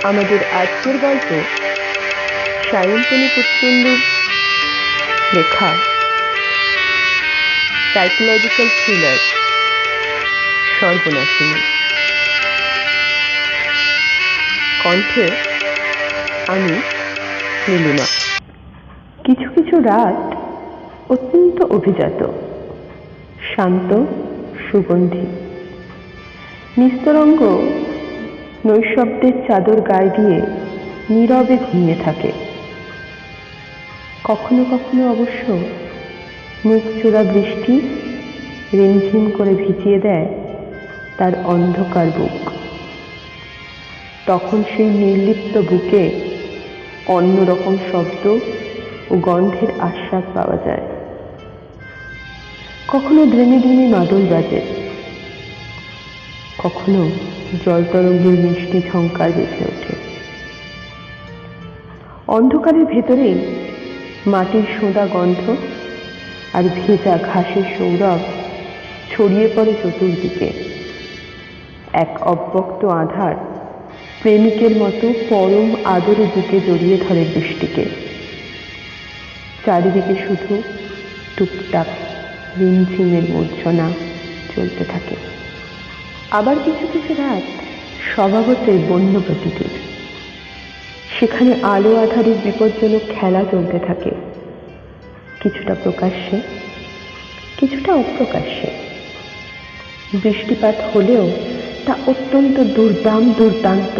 আমাদের আজকের গল্প সায়ন্তনী পুততুণ্ডুর লেখা সাইকোলজিক্যাল থ্রিলার সর্বনাশিনী। কণ্ঠে আমি নীলিমা। কিছু কিছু রাত অত্যন্ত অভিজাত, শান্ত, সুগন্ধি, নিস্তরঙ্গ নৈশব্দের চাদর গায়ে দিয়ে নীরবে ঘুমিয়ে থাকে। কখনো কখনো অবশ্য মুখ চোরা বৃষ্টি রিমঝিম করে ভিজিয়ে দেয় তার অন্ধকার বুক। তখন সেই নির্লিপ্ত বুকে অন্যরকম শব্দ ও গন্ধের আস্বাদ পাওয়া যায়। কখনো ধ্রেমে ধ্রেমে মাদল বাজে, কখনো জলতরঙ্গের মিষ্টি ঝঙ্কার বেঁচে ওঠে। অন্ধকারের ভেতরে মাটির সোঁদা গন্ধ আর ভেজা ঘাসের সৌরভ ছড়িয়ে পড়ে চতুর্দিকে। এক অব্যক্ত আধার প্রেমিকের মতো পরম আদরে বুকে জড়িয়ে ধরে বৃষ্টিকে। চারিদিকে শুধু টুকটাক রিমঝিমের মূর্ছনা চলতে থাকে। আবার কিছু কিছু রাত স্বভাবতই বন্য প্রকৃতির। সেখানে আলো আধারের বিপজ্জনক খেলা চলতে থাকে, কিছুটা প্রকাশ্যে, কিছুটা অপ্রকাশ্যে। বৃষ্টিপাত হলেও তা অত্যন্ত দুর্দান্ত।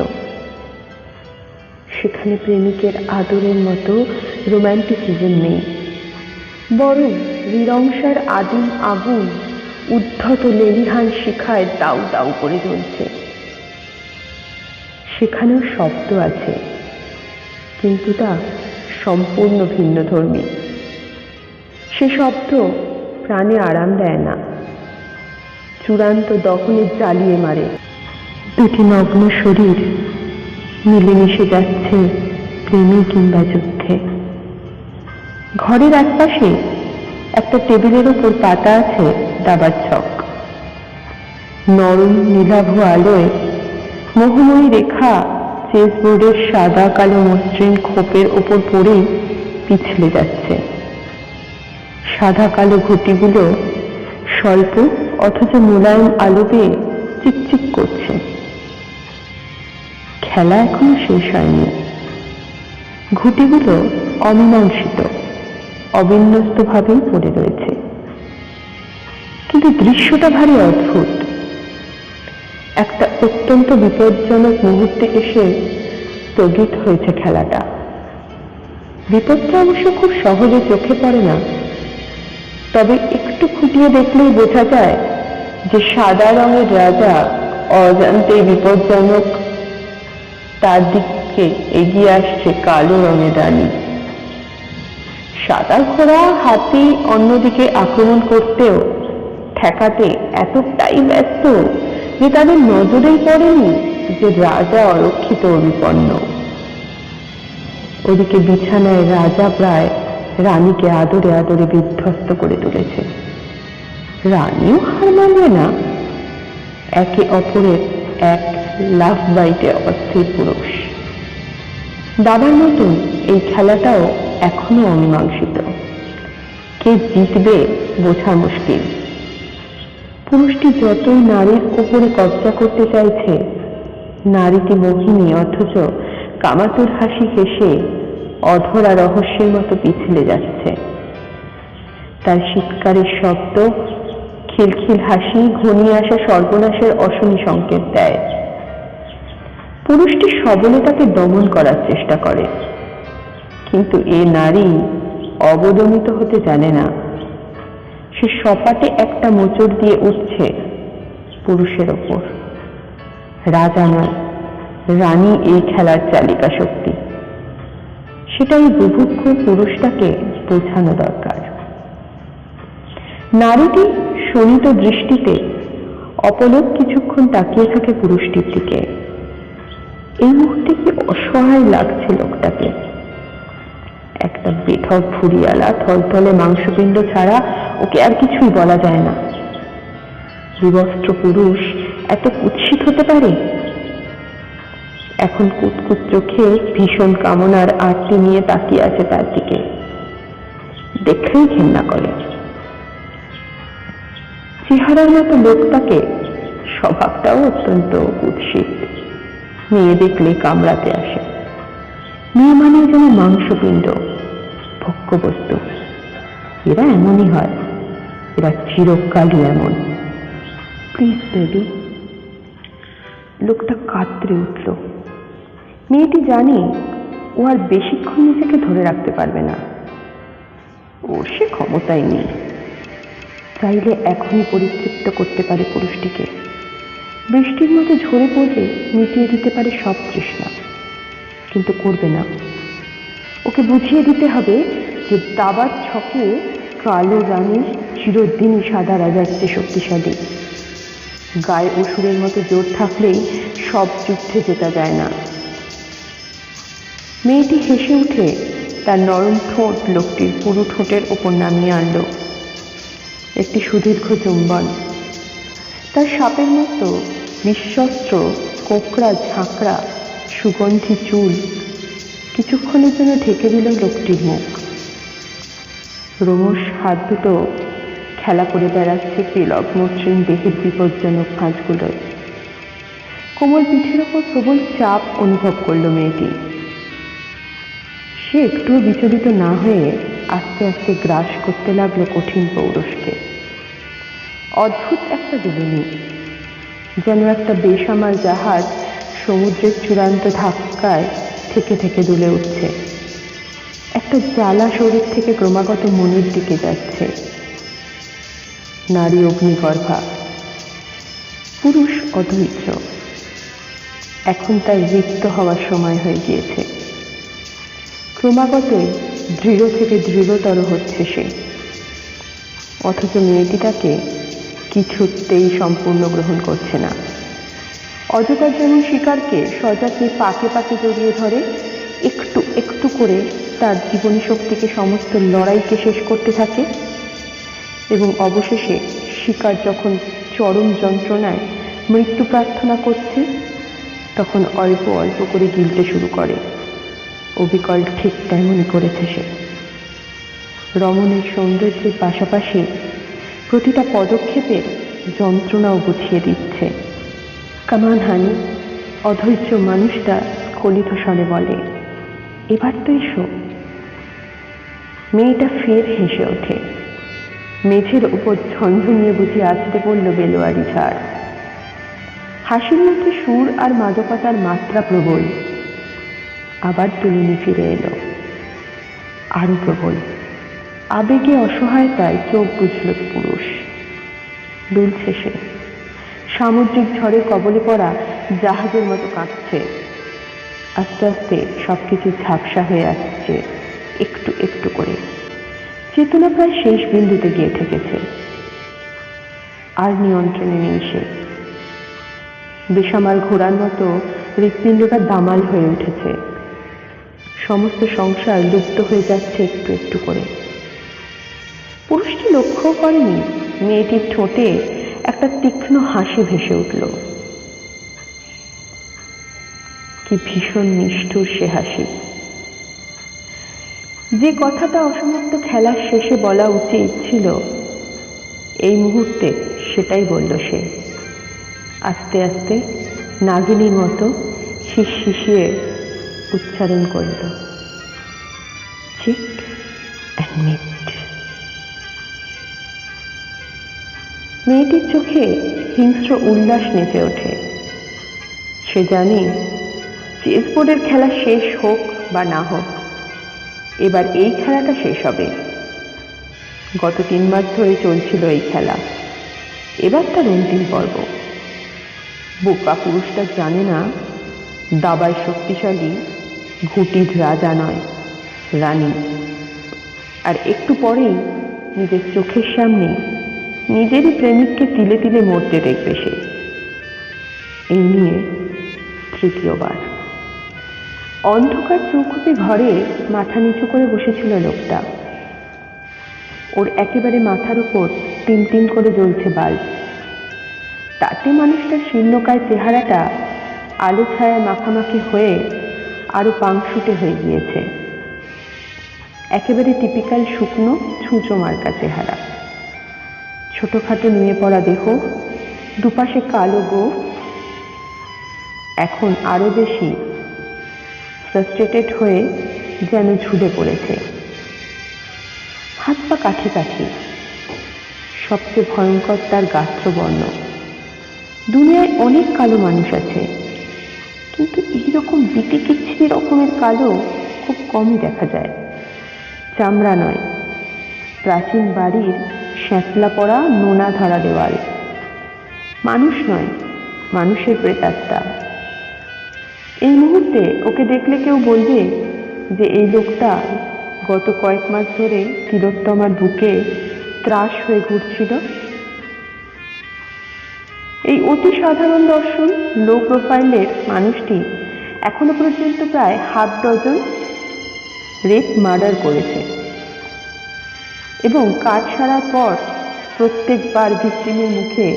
সেখানে প্রেমিকের আদরের মতো রোম্যান্টিসিজম নেই, বরং নিরংসার আদিম আগুন উদ্ধত লেলিহান শিখায় দাউ দাউ করে জ্বলছে। সেখানেও শব্দ আছে, কিন্তু তা সম্পূর্ণ ভিন্নধর্মী। সে শব্দ প্রাণে আরাম দেয় না, চূড়ান্ত দহনে জ্বালিয়ে মারে। দুটি নগ্ন শরীর মিলেমিশে যাচ্ছে প্রেমে কিংবা যুদ্ধে। ঘরের একপাশে একটা টেবিলের ওপর পাতা আছে দাবার ছক। নরম নীলাভ আলোয় মোহময়ী রেখা চেসবোর্ডের সাদা কালো মসৃণ খোপের ওপর পড়েই পিছলে যাচ্ছে। সাদা কালো ঘুঁটিগুলো স্বল্প অথচ মোলায়েম আলো পেয়ে চিকচিক করছে। খেলা এখনো শেষ হয়নি। ঘুঁটিগুলো অমীমাংসিত, অবিন্যস্তভাবেই পড়ে রয়েছে। কিন্তু দৃশ্যটা ভারী অদ্ভুত। একটা অত্যন্ত বিপজ্জনক মুহূর্তে এসে স্থগিত হয়েছে খেলাটা। বিপদটা অবশ্য খুব সহজে চোখে পড়ে না, তবে একটু খুঁটিয়ে দেখলেই বোঝা যায় যে সাদা রঙের রাজা অজান্তে বিপজ্জনক, তার দিকে এগিয়ে আসছে কালো রঙের রানী। সাদা ঘোড়া হাতি অন্যদিকে আক্রমণ করতেও ঠেকাতে এতটাই ব্যস্ত যে তাদের নজরেই পড়েনি যে রাজা অরক্ষিত ও বিপন্ন। ওদিকে বিছানায় রাজা প্রায় রানীকে আদরে আদরে বিধ্বস্ত করে তুলেছে। রানীও হার মানবে না। একে অপরের এক লাফ বাইটে অস্থির পুরুষ। দাবার মতন এই খেলাটাও এখনো অমীমাংসিত। কে জিতবে বোঝা মুশকিল। পুরুষটি যতই নারীর উপরে কব্জা করতে চাইছে, নারীটি মোহিনী অথচ কামাতুর হাসি হেসে অধরা রহস্যের মতো পিছলে যাচ্ছে। তার শীতকারের শব্দ, খিলখিল হাসি ঘনিয়ে আসা সর্বনাশের অশনি সংকেত দেয়। পুরুষটি সবলতাকে দমন করার চেষ্টা করে, কিন্তু এ নারী অবদমিত হতে জানে না। সে সপাটে একটা মোচড় দিয়ে উঠছে পুরুষের ওপর। রাজা নয়, রানী এই খেলার চালিকা শক্তি। সেটাই বুভুক্ষ পুরুষটাকে বোঝানো দরকার। নারীটি শোণিত দৃষ্টিতে অপলক কিছুক্ষণ তাকিয়ে থাকে পুরুষটির দিকে। এই মুহূর্তে কি অসহায় লাগছে লোকটাকে। একটা বেঠক ভুঁড়িয়ালা থলথলে মাংসপিণ্ড ছাড়া ওকে আর কিছুই বলা যায় না। বিবস্ত্র পুরুষ এত কুৎসিত হতে পারে? এখন কুতকুত চোখে ভীষণ কামনার আরতি নিয়ে তাকিয়ে আছে তার দিকে। দেখলেই ঘেন্না করে। চেহারার মতো লোকটাকে স্বভাবটাও অত্যন্ত কুৎসিত। মেয়ে দেখলে কামড়াতে আসে। মেয়ে মানে যেন মাংসপিণ্ড, ভক্ষ্য বস্তু। এরা এমনই হয়, এরা চিরকালই এমন। Please baby. লোকটা কাতরে উঠল। মেয়েটি জানে ও আর বেশিক্ষণ নিজেকে ধরে রাখতে পারবে না। ওর সে ক্ষমতাই নেই। চাইলে এখনই পরিতৃপ্ত করতে পারে পুরুষটিকে। বৃষ্টির মতো ঝরে পড়লে মিটিয়ে দিতে পারে সব তৃষ্ণা, কিন্তু করবে না। ওকে বুঝিয়ে দিতে হবে যে দাবার ছকে কালো রানী চিরদিনই সাদা রাজার চেয়ে শক্তিশালী। গায়ে অসুরের মতো জোর থাকলেই সব যুদ্ধে জেতা যায় না। মেয়েটি হেসে উঠে তার নরম ঠোঁট লোকটির পুরো ঠোঁটের ওপর নামিয়ে আনল। একটি সুদীর্ঘ চুম্বন। তার সাপের মতো বিশ্বস্ত্র কোঁকড়া ঝাঁকড়া সুগন্ধি চুল কিছুক্ষণের জন্য ঢেকে দিল লোকটির মুখ। রোমশ হাত দুটো খেলা করে বেড়াচ্ছে পেলব মসৃণ দেহের বিপজ্জনক ভাঁজগুলোয়। কোমল পিঠের ওপর প্রবল চাপ অনুভব করল মেয়েটি। সে একটুও বিচলিত না হয়ে আস্তে আস্তে গ্রাস করতে লাগলো কঠিন পৌরুষকে। অদ্ভুত একটা দুলুনি, যেন একটা বেসামাল জাহাজ সমুদ্রের চূড়ান্ত ধাক্কায় থেকে থেকে দুলে উঠছে। একটা জ্বালা শরীর থেকে ক্রমাগত মনের দিকে যাচ্ছে। নারী অগ্নিগর্ভা, পুরুষ অধৈর্য। এখন তার রিক্ত হওয়ার সময় হয়ে গিয়েছে। ক্রমাগতই দৃঢ় থেকে দৃঢ়তর হচ্ছে সে। অথচ মেয়েটিটাকে কিছুতেই সম্পূর্ণ গ্রহণ করছে না। অজগর যেমন শিকারকে সযত্নে পাকে পাকে জড়িয়ে ধরে, একটু একটু করে তার জীবনী শক্তিকে সমস্ত লড়াইকে শেষ করতে থাকে, এবং অবশেষে শিকার যখন চরম যন্ত্রণায় মৃত্যু প্রার্থনা করছে, তখন অল্প অল্প করে গিলতে শুরু করে। অবিকল ঠিক তেমনই করেছে সে। রমণীর সৌন্দর্যের পাশাপাশি প্রতিটা পদক্ষেপের যন্ত্রণাও বুঝিয়ে দিচ্ছে। কামান হানি, অধৈর্য মানুষটা স্খলিত স্বরে বলে, এবার তো এসো। মেয়েটা ফের হেসে ওঠে। মেঝের উপর ঝনঝনিয়ে বুঝি আসতে পড়ল বেলোয়ারি ঝাড়। হাসির মধ্যে সুর আর মাদকতার মাত্রা প্রবল। আবার তুলুনি ফিরে এলো, আরো প্রবল। আবেগে অসহায়তায় চোখ বুঝল পুরুষ। দুলছে সে, সামুদ্রিক ঝড়ের কবলে পড়া জাহাজের মতো কাঁপছে। আস্তে আস্তে সবকিছু ঝাপসা হয়ে আসছে একটু একটু করে। চেতনা প্রায় শেষ বিন্দুতে গিয়ে ঠেকেছে। আর নিয়ন্ত্রণে নেই সে। বেসামাল ঘোড়ার মতো হৃৎপিণ্ডটা দামাল হয়ে উঠেছে। সমস্ত সংসার লুপ্ত হয়ে যাচ্ছে একটু একটু করে। পুরুষটি লক্ষ্য করেনি মেয়েটির ঠোঁটে একটা তীক্ষ্ণ হাসি ভেসে উঠল। কি ভীষণ নিষ্ঠুর সে হাসি! যে কথাটা অসমাপ্ত খেলার শেষে বলা উচিত ছিল, এই মুহূর্তে সেটাই বলল সে। আস্তে আস্তে নাগিনীর মতো শিশিয়ে উচ্চারণ করল, চিট অ্যান্ড মিট। মেয়েটির চোখে হিংস্র উল্লাস নেচে ওঠে। সে জানে চেস বোর্ডের খেলা শেষ হোক বা না হোক, এবার এই খেলাটা শেষ হবে। গত 3 মাস ধরে চলছিল এই খেলা, এবার তার অন্তিম পর্ব। বোকা পুরুষটা জানে না দাবায় শক্তিশালী ঘুটির রাজা নয়, রানী। আর একটু পরেই নিজের চোখের সামনে নিজেরই প্রেমিককে তিলে তিলে মরতে দেখবে সে। এই নিয়ে তৃতীয়বার। অন্ধকার চৌখুপে ঘরে মাথা নিচু করে বসেছিল লোকটা। ওর একেবারে মাথার উপর টিম করে জ্বলছে বাল্ব। তাতে মানুষটার শীর্ণকায় চেহারাটা আলো ছায়া মাখামাখি হয়ে আরো পাংশুটে হয়ে গিয়েছে। একেবারে টিপিক্যাল শুকনো ছুঁচো মার্কা চেহারা, ছোটখাটো নুয়ে পড়া দেহ, দুপাশে কালো গোঁফ। এখন আরো বেশি ফ্রাস্ট্রেটেড হয়ে যেন ঝুলে পড়েছে। হাত পা কাঠি কাঠি। সবচেয়ে ভয়ঙ্কর তার গাত্রবর্ণ। দুনিয়ায় অনেক কালো মানুষ আছে, কিন্তু এইরকম বিটিকিচ্ছিরি রকমের কালো খুব কমই দেখা যায়। চামড়া নয়, প্রাচীন বাড়ির শ্যাতলা পড়া নোনা ধরা দেওয়াল। মানুষ নয়, মানুষের প্রেতাত্মা। এই মুহূর্তে ওকে দেখলে কেউ বলবে যে এই লোকটা গত কয়েক মাস ধরে তিলোত্তমার বুকে ত্রাস হয়ে ঘুরছিল। এই অতি সাধারণ দর্শন লো প্রোফাইলের মানুষটি এখনো পর্যন্ত প্রায় 1/2 ডজন রেপ মার্ডার করেছে এবং কাজ সারার পর প্রত্যেকবার ভিকটিমের মুখে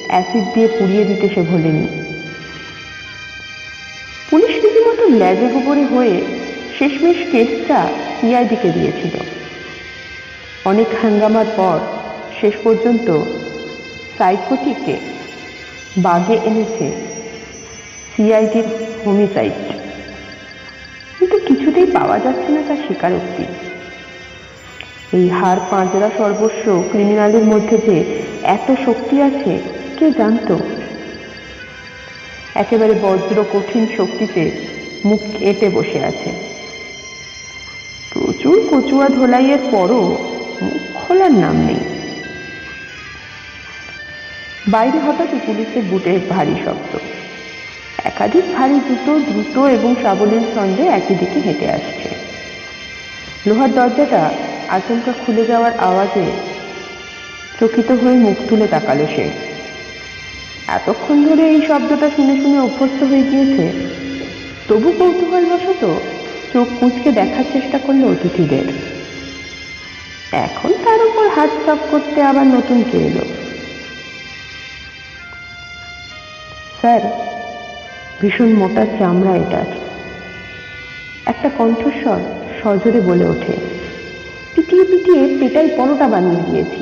অ্যাসিড দিয়ে পুড়িয়ে দিতে সে ভোলেনি। পুলিশ রীতিমতো ল্যাজে গোবরে হয়ে শেষমেশ কেসটা সিআইডিকে দিয়েছিল। অনেক হাঙ্গামার পর শেষ পর্যন্ত সাইকোটিকে বাগে এনেছে সিআইডির হোমিসাইড, কিন্তু কিছুতেই পাওয়া যাচ্ছে না তার স্বীকারোক্তি। এই হাড় পাঁজরা সর্বস্ব ক্রিমিনালের মধ্যে যে এত শক্তি আছে কে জানতো? একেবারে বজ্র কঠিন শক্তিতে মুখ এঁটে বসে আছে। প্রচুর কচুয়া ধোলাইয়ের পরও মুখ খোলার নাম নেই। বাইরে হঠাৎই পুলিশের বুটের ভারী শব্দ। একাধিক ভারী জুতো দ্রুত এবং সাবলীল ছন্দে একই দিকে হেঁটে আসছে। লোহার দরজাটা আচমকা খুলে যাওয়ার আওয়াজে চকিত হয়ে মুখ তুলে তাকালো সে। এতক্ষণ ধরে এই শব্দটা শুনে শুনে অভ্যস্ত হয়ে গিয়েছে, তবু কৌতূহলবশত চোখ কুঁচকে দেখার চেষ্টা করলো অতিথিদের। এখন তার উপর হাত সাফ করতে আবার নতুন কে এলো? স্যার, ভীষণ মোটা চামড়া এটার। একটা কণ্ঠস্বর সজোরে বলে ওঠে। পিটিয়ে পিটিয়ে পেটাই পরোটা বানিয়ে দিয়েছি,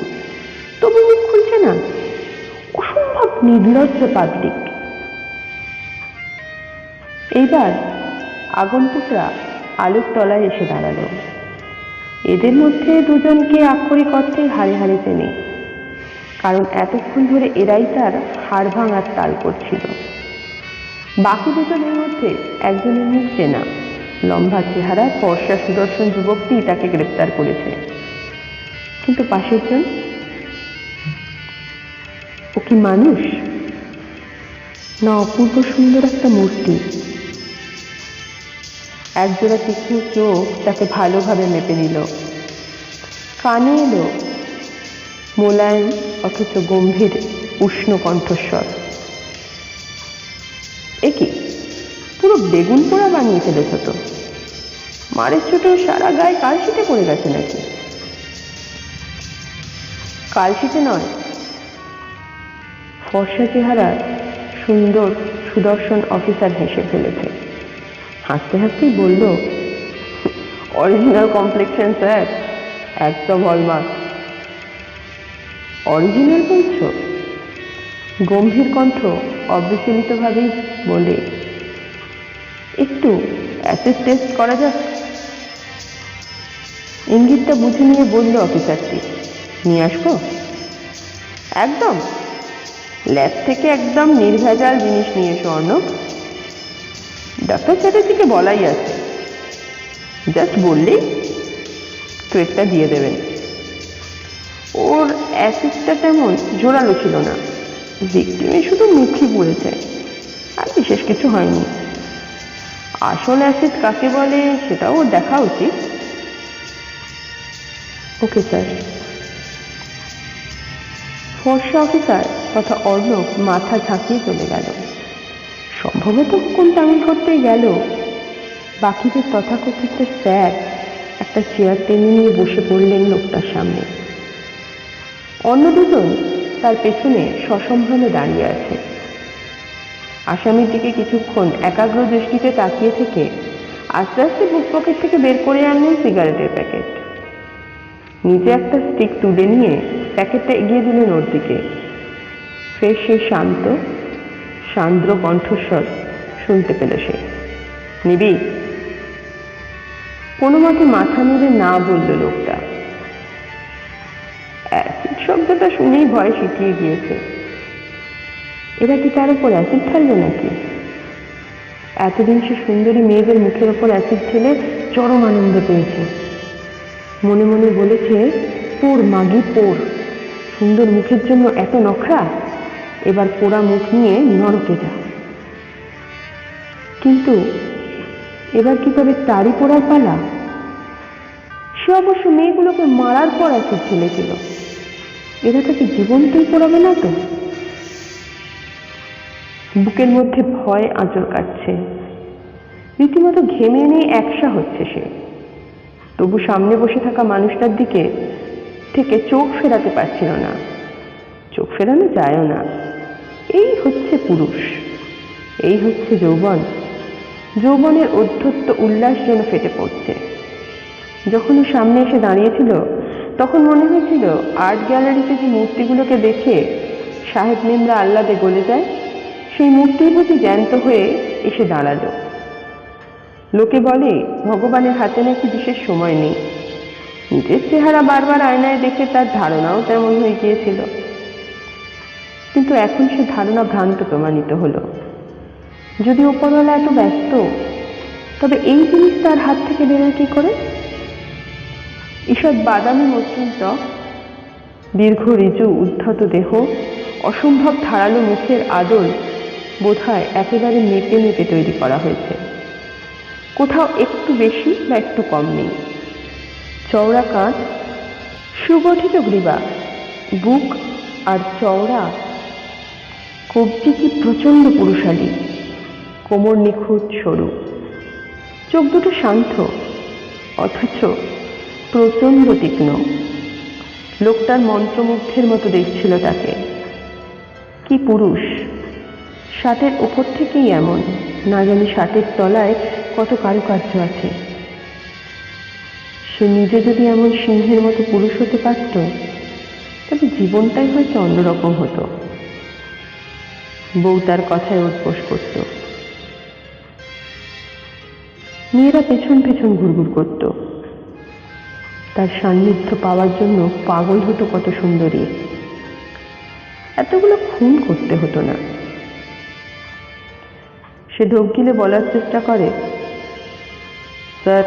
তবু মুখ খুলছে না। অসম্ভব নির্লজ্জ পাবলিক। এইবার আগন্তুকরা আলোর তলায় এসে দাঁড়ালো। এদের মধ্যে দুজনকে আক্ষরিক অর্থে হাড়ে হাড়ে চেনে, কারণ এতক্ষণ ধরে এরাই তার হাড় ভাঙার তাল করছিল। বাকি দুজনের মধ্যে একজনের মুখ চেনা, লম্বা চেহারা ফর্সা সুদর্শন যুবকটি তাকে গ্রেপ্তার করেছে, কিন্তু পাশের জন, ও কি মানুষ না অপূর্ব সুন্দর একটা মূর্তি? একজোড়া তীক্ষ্ণ চোখ তাকে ভালোভাবে মেপে নিল। কানে এলো মোলায়েম অথচ গম্ভীর উষ্ণ কণ্ঠস্বর। এ কি, পুরো বেগুন পোড়া বানিয়ে ফেলেছ তো? মারের চোটে সারা গায়ে কালশিটে পড়ে গেছে নাকি? কালশিটে নয়, ফর্সা চেহারা সুন্দর সুদর্শন অফিসার হেসে ফেলেছে। হাসতে হাসতেই বলল, অরিজিনাল কমপ্লেক্সন স্যার, একদম হলমার্ক। অরিজিনাল বলছো? গম্ভীর কণ্ঠ অবিচলিতভাবেই বলে, একটু অ্যাসিড টেস্ট করা যাক। ইঙ্গিতটা বুঝে নিয়ে বলল অফিসারটি, নিয়ে আসবো? একদম, ল্যাব থেকে একদম নির্ভেজাল জিনিস নিয়ে এসো অর্ণব। ডাক্তার চ্যাটার্জিকে বলাই আছে, জাস্ট বললেই ট্রেকটা দিয়ে দেবেন। ওর অ্যাসিডটা তেমন জোরালো ছিল না, ভিকটিমে শুধু মুখই পুড়েছে, আর বিশেষ কিছু হয়নি। আসল অ্যাসিড কাকে বলে সেটাও ওর দেখা উচিত। Okay sir. ফর্সা অফিসার তথা অর্ণব মাথা ঝাঁকিয়ে চলে গেল। সম্ভবত হুকুম তামিল করতে গেল। বাকিদের তথাকথিত স্যার একটা চেয়ার টেনে নিয়ে বসে পড়লেন লোকটার সামনে। অন্য দুজন তার পেছনে সসম্ভ্রমে দাঁড়িয়ে আছে। আসামির দিকে কিছুক্ষণ একাগ্র দৃষ্টিতে তাকিয়ে থেকে আস্তে আস্তে বুক পকেট থেকে বের করে আনলেন সিগারেটের প্যাকেট। নিজে একটা স্টিক তুলে নিয়ে প্যাকেটটা এগিয়ে দিলেন ওর দিকে। ফের সেই শান্ত সান্দ্র কণ্ঠস্বর শুনতে পেল সে। নিবি? কোনো মতে মাথা নেড়ে না বলল লোকটা। অ্যাসিড শব্দটা শুনেই ভয় সিটিয়ে গিয়েছে। এরা কি তার উপর অ্যাসিড ঢালবে নাকি? এতদিন সে সুন্দরী মেয়েদের মুখের ওপর অ্যাসিড ঢেলে চরম আনন্দ পেয়েছে। মনে মনে বলেছে, পোড় মাগি পোড়, সুন্দর মুখের জন্য এত নখরা, এবার পোড়া মুখ নিয়ে নরকে যা। কিন্তু এবার কি তবে তারই পোড়ার পালা? সে অবশ্য মেয়েগুলোকে মারার পর অ্যাসিড ঢেলেছিল, এরা তাকে জীবনটাই পোড়াবে না তো? বুকের মধ্যে ভয় আঁচড় কাটছে, রীতিমতো ঘেমে নিয়ে একসা হচ্ছে সে। তবু সামনে বসে থাকা মানুষটার দিকে থেকে চোখ ফেরাতে পারছিল না। চোখ ফেরানো যায়ও না। এই হচ্ছে পুরুষ, এই হচ্ছে যৌবন। যৌবনের অধ্যত্ত উল্লাস যেন ফেটে পড়ছে। যখন ও সামনে এসে দাঁড়িয়েছিল তখন মনে হয়েছিল আর্ট গ্যালারিতে যে মূর্তিগুলোকে দেখে সাহেব মেমরা আহ্লাদে গলে যায়, সেই মূর্তির প্রতি জ্যান্ত হয়ে এসে দাঁড়ালো। লোকে বলে ভগবানের হাতে নাকি বিশেষ সময় নেই। নিজের চেহারা বারবার আয়নায় দেখে তার ধারণাও তেমন হয়ে গিয়েছিল। কিন্তু এখন সে ধারণা ভ্রান্ত প্রমাণিত হলো। যদি উপরওয়ালা এত ব্যস্ত, তবে এই জিনিস তার হাত থেকে বেরোয় কি করে? ঈষৎ বাদামি মসৃণ ত্বক, দীর্ঘ ঋজু উদ্ধত দেহ, অসম্ভব ধারালো মুখের আদল বোধহয় একেবারে মেপে মেপে তৈরি করা হয়েছে। কোথাও একটু বেশি বা একটু কম নেই। চওড়া কাঁধ, সুগঠিত গ্রীবা, বুক আর চওড়া কবজি কি প্রচণ্ড পুরুষালী, কোমর নিখুঁত সরু। চোখ দুটো শান্ত অথচ প্রচণ্ড তীক্ষ্ণ। লোকটার মন্ত্রমুগ্ধের মতো দেখছিল তাকে। কি পুরুষ! শার্টের ওপর থেকেই এমন, না জানি শার্টের তলায় কত কারুকার্য আছে। সে নিজে যদি এমন সিংহের মতো পুরুষ হতে পারত, তবে জীবনটাই হয়তো অন্যরকম হতো। বউ তার কথায় উদ্বোস করত, মেয়েরা পেছন পেছন ঘুরঘুর করত। তার সান্নিধ্য পাওয়ার জন্য পাগল হতো কত সুন্দরী। এতগুলো খুন করতে হতো না। সে ঢোক গিলে বলার চেষ্টা করে, স্যার,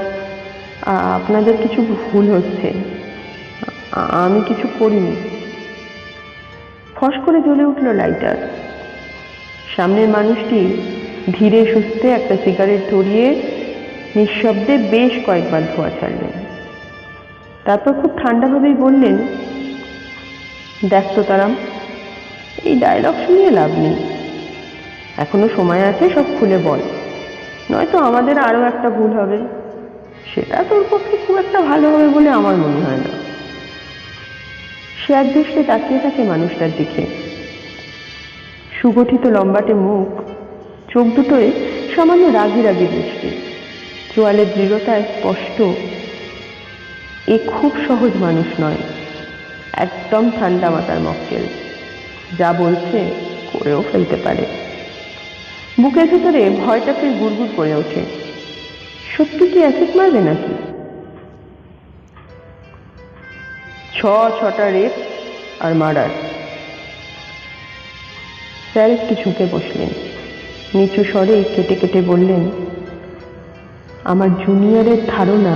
আপনাদের কিছু ভুল হচ্ছে, আমি কিছু করিনি। ফস করে জ্বলে উঠল লাইটার। সামনের মানুষটি ধীরে সুস্থে একটা সিগারেট ধরিয়ে নিঃশব্দে বেশ কয়েকবার ধোঁয়া ছাড়লেন। তারপর খুব ঠান্ডাভাবেই বললেন, দেখ তো তারাম, এই ডায়লগ শুনিয়ে লাভ নেই। এখনো সময় আছে, সব খুলে বল, নয়তো আমাদের আরো একটা ভুল হবে। সেটা তোর পক্ষে খুব একটা ভালো হবে বলে আমার মনে হয় না। সে এক দৃষ্টে তাকিয়ে থাকে মানুষটার দিকে। সুগঠিত লম্বাটে মুখ, চোখ দুটোয় সামান্য রাগি রাগি দৃষ্টি, চোয়ালের দৃঢ়তায় স্পষ্ট এ খুব সহজ মানুষ নয়, একদম ঠান্ডা মাথার মক্কেল। যা বলছে করেও ফেলতে পারে। বুকের ভেতরে ভয়টা ফের গুড়গুড় করে ওঠে। সত্যি কি অ্যাসিড মারবে নাকি? 6টা রেপ আর মার্ডার। স্যার একটু ঝুঁকে বসলেন, নিচু স্বরে কেটে কেটে বললেন, আমার জুনিয়রের ধারণা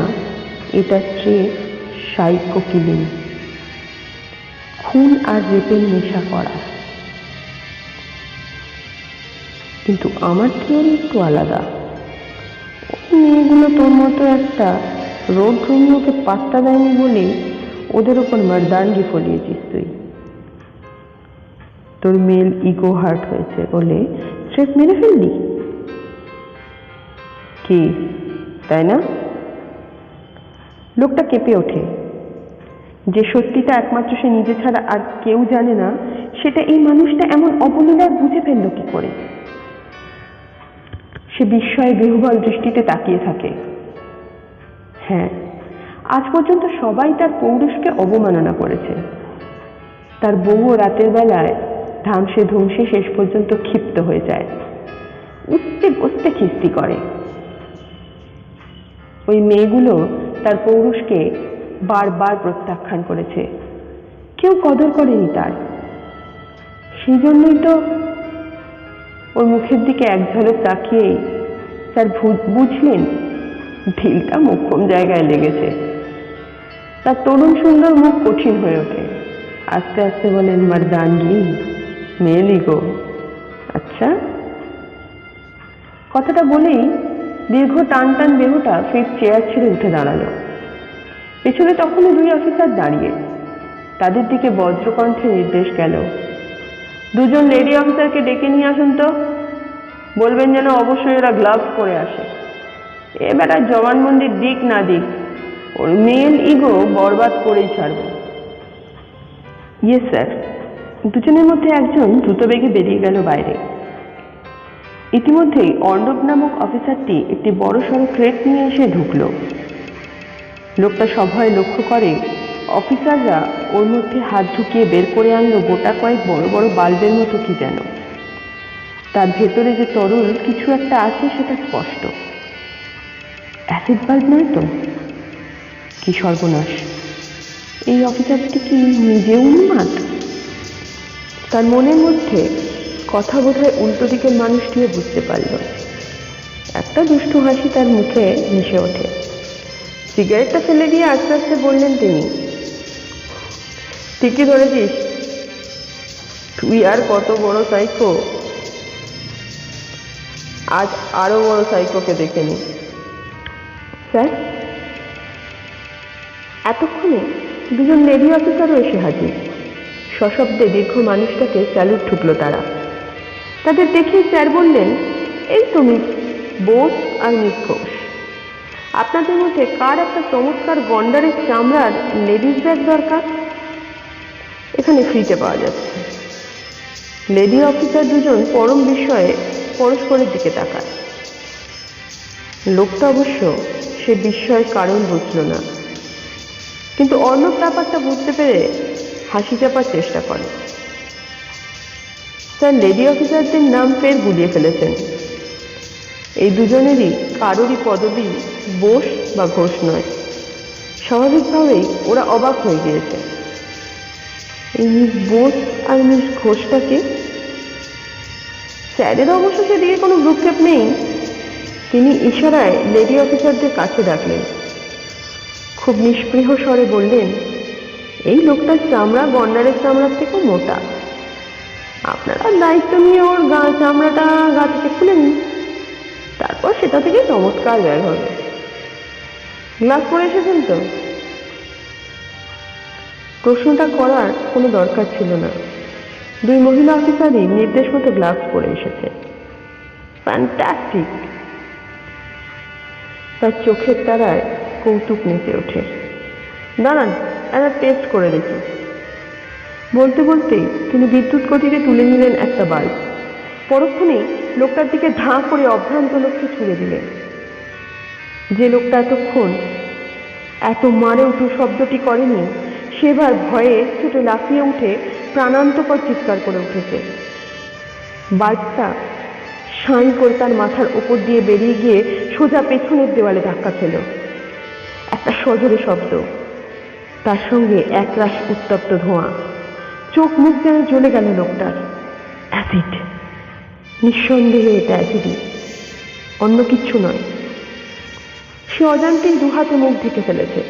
এটা স্ট্রেট সাইকো কিলিং, খুন আর রেপের নেশা করা। কিন্তু আমার থিওরি একটু আলাদা। মেয়েগুলো তোর মতো একটা রোড রোমিওকে পাত্তা দেয়নি বলেই ওদের ওপর মর্দানগি ফলিয়েছিস তুই। তোর মেল ইগো হার্ট হয়েছে বলে স্রেফ মেরে ফেললি কি, তাই না? লোকটা কেঁপে ওঠে। যে সত্যিটা একমাত্র সে নিজে ছাড়া আর কেউ জানে না, সেটা এই মানুষটা এমন অবলীলায় বুঝে ফেললো কি করে? বিস্ময়ে বিহ্বল দৃষ্টিতে তাকিয়ে থাকে। হ্যাঁ, আজ পর্যন্ত সবাই তার পৌরুষকে অবমাননা করেছে। তার বউও রাতের বেলায় ধামসে ধুমসে শেষ পর্যন্ত ক্ষিপ্ত হয়ে যায়, উঠতে বসতে খিস্তি করে। ওই মেয়েগুলো তার পৌরুষকে বারবার প্রত্যাখ্যান করেছে, কেউ কদর করেনি তার। সেই জন্যই তো ওর মুখের দিকে এক ঝলক তাকিয়েই স্যার বুঝলেন ঢিলটা মোক্ষম জায়গায় লেগেছে। তার তরুণ সুন্দর মুখ কঠিন হয়ে ওঠে, আস্তে আস্তে বলেন, মর্দানগি মেয়েলি গো। আচ্ছা। কথাটা বলেই দীর্ঘ টান টান দেহটা ফের চেয়ার ছেড়ে উঠে দাঁড়ালো। পেছনে তখনই দুই অফিসার দাঁড়িয়ে, তাদের দিকে বজ্রকণ্ঠে নির্দেশ গেল, দুজন লেডি অফিসারকে ডেকে নিয়ে আসুন তো, বলবেন যেন অবশ্যই ওরা গ্লাভস পরে আসে। এ বেটার জবানবন্দির দিক না দিক, ওর মেল ইগো বরবাদ করেই ছাড়ব। Yes sir. দুজনের মধ্যে একজন দ্রুতবেগে বেরিয়ে গেল বাইরে। ইতিমধ্যেই অর্ণব নামক অফিসারটি একটি বড়সড় ক্রেট নিয়ে এসে ঢুকল। লোকটা সভয়ে লক্ষ্য করে অফিসাররা ওর মধ্যে হাত ঢুকিয়ে বের করে আনলো গোটা কয়েক বড় বড় বাল্বের মতো কি যেন। তার ভেতরে যে তরল কিছু একটা আছে সেটা স্পষ্ট। অ্যাসিড বাল্ব নয় তো? কি সর্বনাশ! এই অফিসারটি কি নিজে উন্মাদ? তার মনের মধ্যে কথা বোধহয় উল্টো দিকের মানুষটিও বুঝতে পারল। একটা দুষ্টু হাসি তার মুখে মিশে ওঠে। সিগারেটটা ফেলে দিয়ে আস্তে আস্তে বললেন তিনি, ঠিকই ধরেছিস, তুই আর কত বড় সাইকো। আজ আরো বড় সাইকোকে দেখে নি। স্যার, এতক্ষণে দুজন লেডি অফিসারও এসে হাজির। সশব্দে দীর্ঘ মানুষটাকে স্যালুট ঠুকলো তারা। তাদের দেখেই স্যার বললেন, এই তো মিস বোস আর মিস ঘোষ, আপনাদের মধ্যে কার একটা চমৎকার গন্ডারের চামড়ার লেডিস ব্যাগ দরকার? এখানে ফ্রিতে পাওয়া যাচ্ছে। লেডি অফিসার দুজন পরম বিস্ময়ে পরস্পরের দিকে তাকায়। লোকটা অবশ্য সে বিস্ময়ের কারণ বুঝল না, কিন্তু অর্ণব ব্যাপারটা বুঝতে পেরে হাসি চাপার চেষ্টা করে। স্যার লেডি অফিসারদের নাম ফের গুলিয়ে ফেলেছেন। এই দুজনেরই কারোরই পদবি বোস বা ঘোষ নয়। স্বাভাবিকভাবেই ওরা অবাক হয়ে গিয়েছে। এই মিস বোস আর মিস ঘোষটাকে স্যারের অবশ্য সেদিকে কোনো ভ্রুক্ষেপ নেই। তিনি ইশারায় লেডি অফিসারদের কাছে ডাকলেন। খুব নিষ্পৃহ স্বরে বললেন, এই লোকটার চামড়া গন্ডারের চামড়ার থেকেও মোটা। আপনারা দায়িত্ব নিয়ে ওর চামড়াটা গা থেকে খুলে নিন, তারপর সেটা থেকে চমৎকার ব্যাগ হবে। গ্লাস পরে এসেছেন তো? প্রশ্নটা করার কোনো দরকার ছিল না। দুই মহিলা অফিসারই নির্দেশ মতো গ্লাভস পরে এসেছে। ফ্যান্টাস্টিক! তার চোখের তারায় কৌতুক নেচে ওঠে। দাঁড়ান, একটা টেস্ট করে দেখি। বলতে বলতেই তিনি বিদ্যুৎ গতিতে তুলে নিলেন একটা বাল্ব। পরক্ষণেই লোকটার দিকে ধাঁ করে অভ্রান্ত লক্ষ্যে ছুড়ে দিলেন। যে লোকটা এতক্ষণ এত মারে উঠু শব্দটি করেনি, সেবার ভয়ে ছুটে লাফিয়ে উঠে প্রাণান্তকর চিৎকার করে উঠেছে। বাল্বটা সাঁই করে তার মাথার ওপর দিয়ে বেরিয়ে গিয়ে সোজা পেছনের দেওয়ালে ধাক্কা খেল। একটা সজোরে শব্দ, তার সঙ্গে একরাশ উত্তপ্ত ধোঁয়া। চোখ মুখ যেন জ্বলে গেল লোকটার। অ্যাসিড! নিঃসন্দেহে এটা অ্যাসিডই, অন্য কিচ্ছু নয়। সে অজান্তেই দুহাতে মুখ ঢেকে ফেলেছে।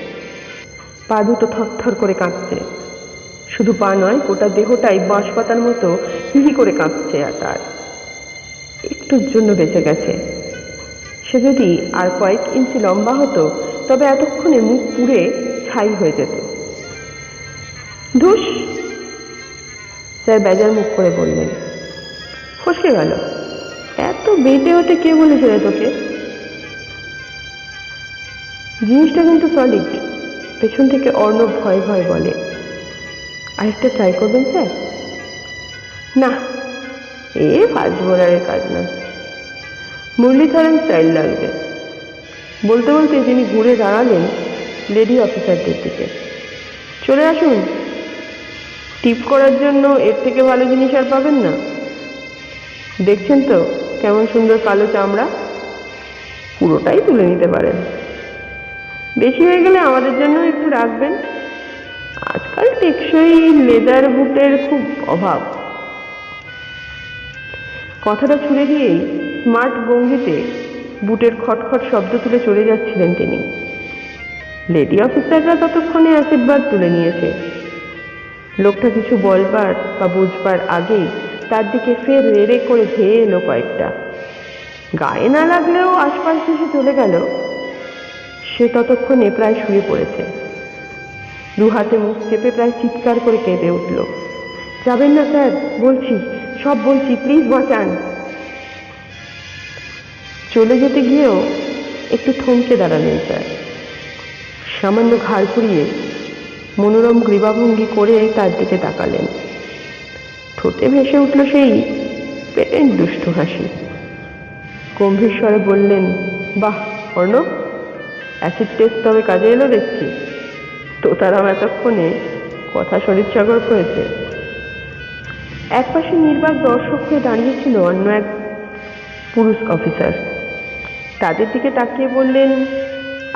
পা দুটো থরথর করে কাঁপছে। শুধু পা নয়, গোটা দেহটাই বাঁশপাতার মতো হিহি করে কাঁপছে। তার একটুর জন্য বেঁচে গেছে। সে যদি আর কয়েক ইঞ্চি লম্বা হতো তবে এতক্ষণে মুখ পুড়ে ছাই হয়ে যেত। ধুস! স্যার বেজার মুখ করে বললেন। ফসকে গেল। এত বেটে হতে কে বলেছিল তোকে? জিনিসটা কিন্তু সলিড। পেছন থেকে অর্ণব ভয়ে ভয়ে বলে, আরেকটা ট্রাই করবেন স্যার? না, এ ফাস্ট বোলারের কাজ না। মুরলীধরন স্টাইল লাগবে। বলতে বলতে তিনি ঘুরে দাঁড়ালেন লেডি অফিসারদের দিকে। চলে আসুন, টিপ করার জন্য এর থেকে ভালো জিনিস আর পাবেন না। দেখছেন তো কেমন সুন্দর কালো চামড়া, পুরোটাই তুলে নিতে পারেন। বেশি হয়ে গেলে আমাদের জন্য একটু রাখবেন। আজকাল টেকসই লেদার বুটের খুব অভাব। কথাটা ছুড়ে দিয়েই স্মার্ট ভঙ্গিতে বুটের খটখট শব্দ তুলে চলে যাচ্ছিলেন তিনি। লেডি অফিসাররা ততক্ষণে আশীর্বাদ তুলে নিয়েছে। লোকটা কিছু বলবার বা বুঝবার আগেই তার দিকে ফের রেড়ে করে ধেয়ে এলো কয়েকটা। গায়ে না লাগলেও আশপাশ এসে চলে গেল। সে ততক্ষণে প্রায় শুয়ে পড়েছে। দু হাতে মুখ চেপে প্রায় চিৎকার করে কেঁদে উঠল। যাবেন না স্যার, বলছি, সব বলছি, প্লিজ বাঁচান। চলে যেতে গিয়েও একটু থমকে দাঁড়ালেন স্যার। সামান্য ঘাড় ঘুরিয়ে মনোরম গ্রীবাভঙ্গি করে তার দিকে তাকালেন। ঠোঁটে ভেসে উঠল সেই পেটেন্ট দুষ্টু হাসি। গম্ভীর স্বরে বললেন, বাহ অর্ণব, অ্যাসিড টেস্ট তবে কাজে এলো দেখছি। তোতারাম এতক্ষণে কথা শরীরসাগর হয়েছে। একপাশে নির্বাক দর্শক হয়ে দাঁড়িয়েছিল অন্য এক পুরুষ অফিসার। তাদের দিকে তাকিয়ে বললেন,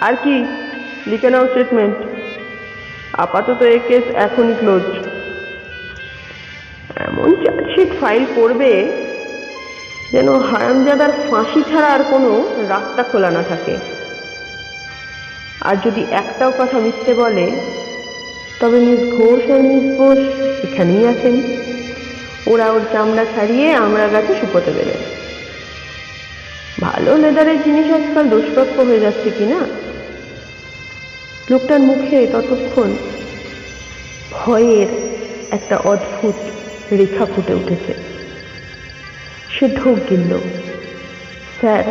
আর কি, লিখে নাও স্টেটমেন্ট। আপাতত এই কেস এখনই ক্লোজ। এমন চার্জশিট ফাইল করবে যেন হারামজাদার ফাঁসি ছাড়া আর কোনো রাস্তা খোলা না থাকে। আর যদি একটাও কথা মিথ্যে বলে তবে মিস ঘোষ আর মিস বোস এখানেই আছেন। ওরা ওর চামড়া ছাড়িয়ে আমরা গাছে শুকোতে দেবে। ভালো লেদারের জিনিস আজকাল দুষ্প্রাপ্য হয়ে যাচ্ছে কিনা। লোকটার মুখে ততক্ষণ ভয়ের একটা অদ্ভুত রেখা ফুটে উঠেছে। সে ঢোক গিলল। স্যার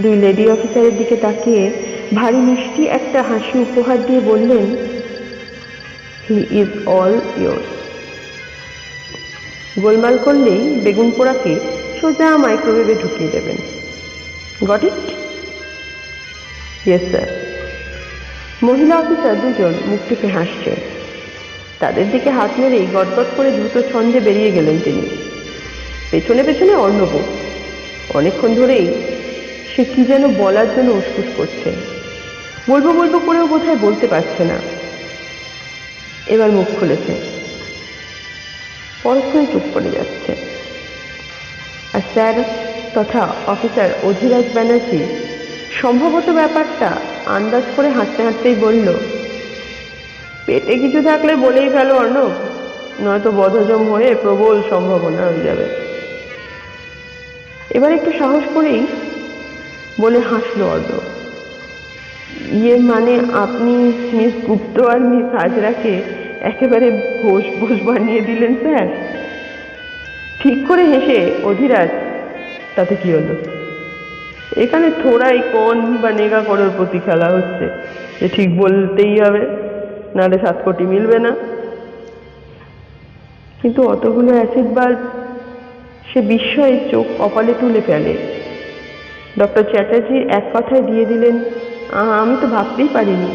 দুই লেডি অফিসারের দিকে তাকিয়ে ভারী মিষ্টি একটা হাসি উপহার দিয়ে বললেন, হি ইজ অল ইয়োর্স। গোলমাল করলেই বেগুন পোড়াকে সোজা মাইক্রোওয়েভে ঢুকিয়ে দেবেন। Got it? Yes sir. মহিলা অফিসার দুজন মুখ টিপে হাসছে। তাদের দিকে হাত নেড়েই গটগট করে দ্রুত ছন্দে বেরিয়ে গেলেন তিনি। পেছনে পেছনে অর্ণব। অনেকক্ষণ ধরেই সে কি যেন বলার জন্য উসকুস করছে। বলবো বলবো করেও বোধহয় বলতে পারছে না। এবার মুখ খুলেছে, পরক্ষণে চুপ করে যাচ্ছে। আর স্যার তথা অফিসার অধিরাজ ব্যানার্জি সম্ভবত ব্যাপারটা আন্দাজ করে হাঁটতে হাঁটতেই বলল, পেটে কিছু থাকলে বলেই ফেলো অর্ণব, নয়তো বদহজম হয়ে প্রবল সম্ভাবনা হয়ে যাবে। এবার একটু সাহস করেই বলে হাসলো অর্ণব, ইয়ে মানে আপনি মিস গুপ্ত আর মিস হাজরাকে একেবারে ঘোষ ঘোষ বানিয়ে দিলেন স্যার। ঠিক করে হেসে অধিরাজ, তাতে কি হলো, এখানে থোড়াই কোন বা নেগা করার প্রতি খেলা হচ্ছে, যে ঠিক বলতেই হবে, নাহলে 7 কোটি মিলবে না। কিন্তু অতগুলো অ্যাসিড বাল্ব সে বিস্ময়ে চোখ কপালে তুলে ফেলে। ডক্টর চ্যাটার্জি এক কথায় দিয়ে দিলেন, আমি তো ভাবতেই পারিনি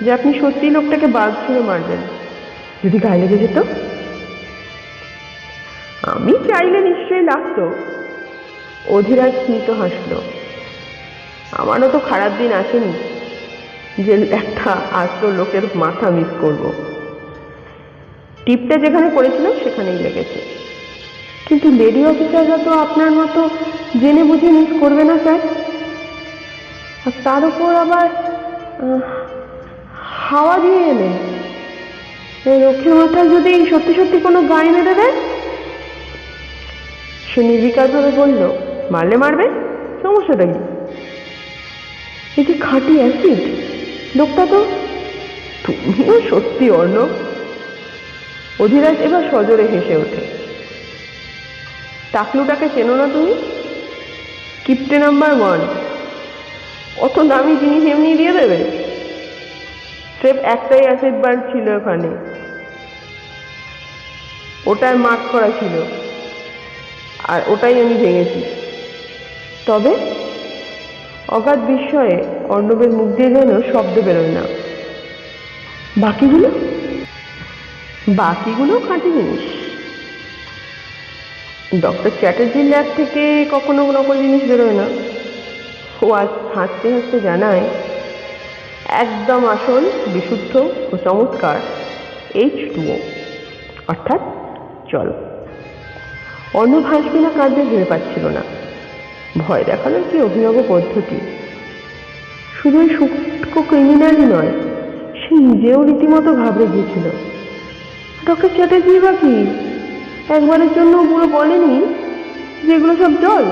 যে আপনি সত্যি লোকটাকে বাঘ ছুঁড়ে মারবেন। যদি গায়ে লেগে যেত? আমি চাইলে নিশ্চয়ই লাগতো। অধিরাজ স্মিত হাসল। আমারও তো খারাপ দিন আসেনি যে একটা আস্ত লোকের মাথা মিস করব। টিপটা যেখানে করেছিলাম সেখানেই লেগেছে। কিন্তু লেডি অফিসাররা তো আপনার মতো জেনে বুঝে মিস করবে না স্যার। আর তার উপর আবার হাওয়া দিয়ে এলেন। রক্ষীর মাথায় যদি সত্যি সত্যি কোনো গায়ে মেরে দেয়? সে নির্বিকারভাবে বলল, মারলে মারবে, সমস্যাটা কি? এটি খাঁটি অ্যাসিড। লোকটা তো, তুমিও সত্যি অর্ণব। অধিরাজ এবার সজোরে হেসে ওঠে। টাকলুটাকে চেনো না তুমি? কিপ্টে নাম্বার 1। অত দামি জিনিস এমনি দিয়ে দেবে? স্রেফ একটাই অ্যাসিড বাল্ব ছিল ওখানে, ওটার মার্ক করা ছিল, আর ওটাই আমি ভেঙেছি। তবে অগাধ বিস্ময়ে অর্ণবের মুখ দিয়ে যেন শব্দ বেরোয় না। বাকিগুলো বাকিগুলো খাঁটি জিনিস। ডক্টর চ্যাটার্জির ল্যাব থেকে কখনো নকল জিনিস বেরোয় না। ও আজ হাসতে হাসতে জানায়, একদম আসল, বিশুদ্ধ ও চমৎকার H2O, অর্থাৎ জল। অর্ণব হাসবে না কাঁদবে ভেবে পাচ্ছিল না। ভয় দেখানোর কি অভিনব পদ্ধতি! শুধু ওই সূক্ষ্ম ক্রিমিনালই নয়, সে নিজেও রীতিমতো ঘাবড়ে গিয়েছিল। ডক্টর চ্যাটার্জি বা কি একবারের জন্য পুরো বলেনি যে এগুলো সব জল?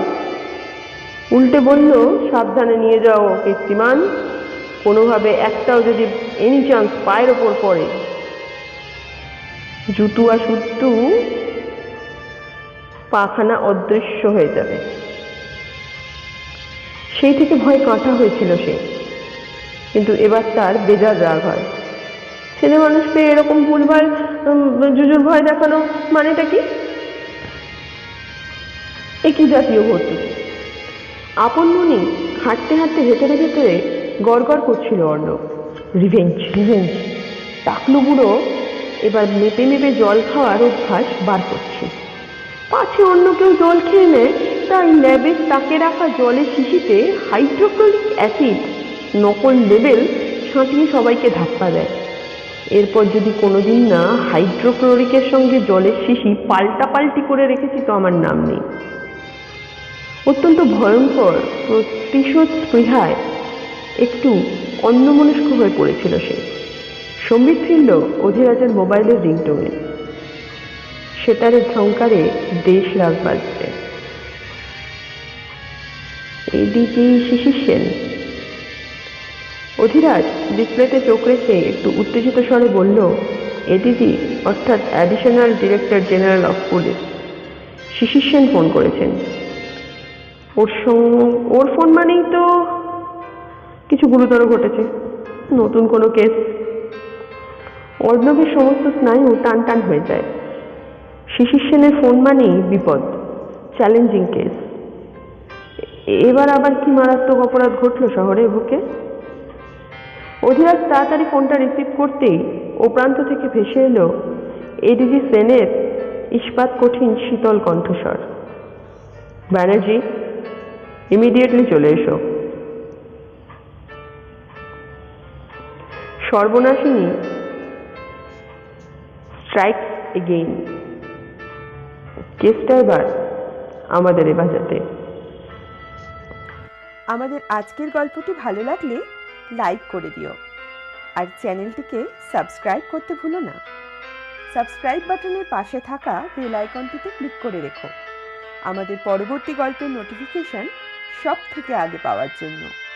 উল্টে বলল, সাবধানে নিয়ে যাও কীর্তিমান, কোনোভাবে একটাও যদি এনি চান্স পায়ের ওপর পড়ে, জুতু আর সুতু পাখানা অদৃশ্য হয়ে যাবে। সেই থেকে ভয় কাঁটা হয়েছিল সে, কিন্তু এবার তার বেজার রাগ হয়। ছেলে মানুষকে এরকম ভুলভাল জুজুর ভয় দেখানো মানেটা কি? একই জাতীয় ভর্তুকি। আপন মনে হাঁটতে হাঁটতে ভেতরে ভেতরে গড়গড় করছিল অর্ণব। Revenge revenge. টাকলু বুড়ো এবার মেপে মেপে জল খাওয়ার অভ্যাস বার করছে। পাছে অন্য কেউ জল খেয়ে নেয়, তাই ল্যাবের তাকে রাখা জলের শিশিতে হাইড্রোক্লোরিক অ্যাসিড নকল লেবেল ছাঁটিয়ে সবাইকে ধাপ্পা দেয়। এরপর যদি কোনোদিন না হাইড্রোক্লোরিকের সঙ্গে জলের শিশি পাল্টাপাল্টি করে রেখেছি তো আমার নাম নেই। অত্যন্ত ভয়ঙ্কর প্রতিশোধ স্পৃহায় একটু অন্যমনস্ক হয়ে পড়েছিল সে। সম্বিত ফিরল অধিরাজের মোবাইলের রিংটোনে। সেতারের ঝংকারে দেশ রাগ বাজছে। এদিকে শিশির সেন। অধিরাজ ডিসপ্লেতে চোখ রেখে একটু উত্তেজিত স্বরে বলল, এডিজি অর্থাৎ additional director general of police Shishir Sen phone করেছেন। ওর ফোন মানেই তো কিছু গুরুতর ঘটেছে, নতুন কোনো কেস। অর্ণবের সমস্ত স্নায়ু টান টান হয়ে যায়। শিশির সেনের ফোন মানেই বিপদ, চ্যালেঞ্জিং কেস। এবার আবার কি মারাত্মক অপরাধ ঘটল শহরে বুকে? অধিরাজ তাড়াতাড়ি ফোনটা রিসিভ করতেই ও প্রান্ত থেকে ভেসে এলো এডিজি সেনের ইস্পাত কঠিন শীতল কণ্ঠস্বর। ব্যানার্জি, ইমিডিয়েটলি চলে এসো। সর্বনাশিনী স্ট্রাইকস এগেইন। কেসটা এবার আমাদের বাজাতে। আমাদের আজকের গল্পটি ভালো লাগলে লাইক করে দিও আর চ্যানেলটিকে সাবস্ক্রাইব করতে ভুলো না। সাবস্ক্রাইব বাটনের পাশে থাকা বেল আইকনটিতে ক্লিক করে রেখো আমাদের পরবর্তী গল্পের নোটিফিকেশন সব থেকে আগে পাওয়ার জন্য।